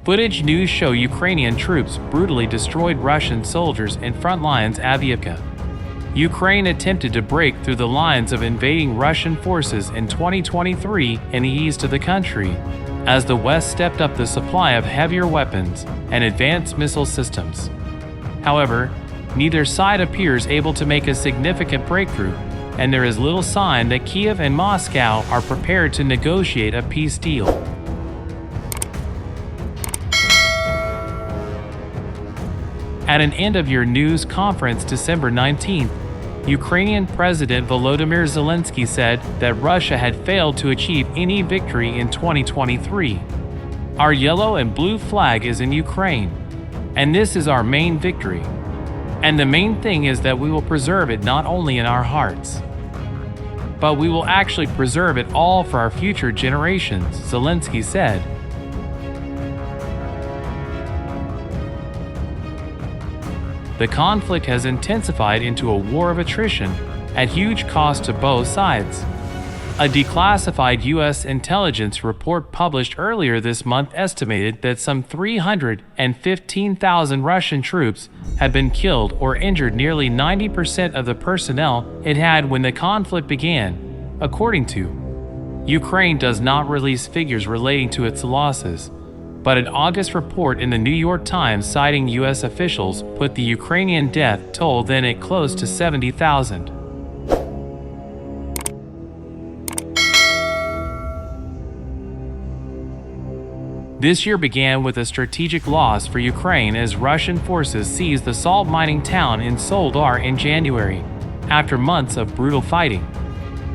Footage news show Ukrainian troops brutally destroyed Russian soldiers in front lines Avdiivka. Ukraine attempted to break through the lines of invading Russian forces in 2023 in the east of the country, as the West stepped up the supply of heavier weapons and advanced missile systems. However, neither side appears able to make a significant breakthrough, and there is little sign that Kyiv and Moscow are prepared to negotiate a peace deal. At an end-of-year news conference December 19th, Ukrainian President Volodymyr Zelenskyy said that Russia had failed to achieve any victory in 2023. Our yellow and blue flag is in Ukraine, and this is our main victory. And the main thing is that we will preserve it not only in our hearts, but we will actually preserve it all for our future generations, Zelenskyy said. The conflict has intensified into a war of attrition at huge cost to both sides. A declassified U.S. intelligence report published earlier this month estimated that some 315,000 Russian troops had been killed or injured, nearly 90% of the personnel it had when the conflict began, according to. Ukraine does not release figures relating to its losses, but an August report in the New York Times citing U.S. officials put the Ukrainian death toll then at close to 70,000. This year began with a strategic loss for Ukraine as Russian forces seized the salt mining town in Soledar in January, after months of brutal fighting.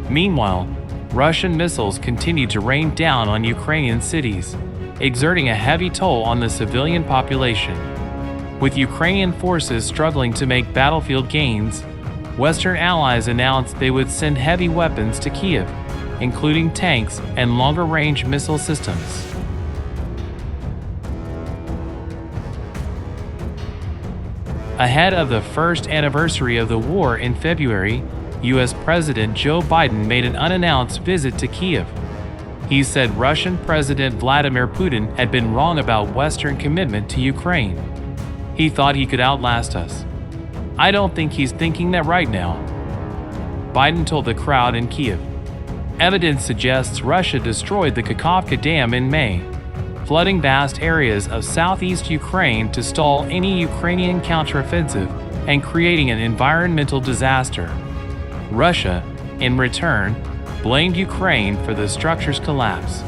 Meanwhile, Russian missiles continued to rain down on Ukrainian cities, exerting a heavy toll on the civilian population. With Ukrainian forces struggling to make battlefield gains, Western allies announced they would send heavy weapons to Kyiv, including tanks and longer-range missile systems. Ahead of the first anniversary of the war in February, U.S. President Joe Biden made an unannounced visit to Kyiv. He said Russian President Vladimir Putin had been wrong about Western commitment to Ukraine. He thought he could outlast us. I don't think he's thinking that right now, Biden told the crowd in Kyiv. Evidence suggests Russia destroyed the Kakhovka Dam in May, flooding vast areas of southeast Ukraine to stall any Ukrainian counteroffensive and creating an environmental disaster. Russia, in return, blamed Ukraine for the structure's collapse.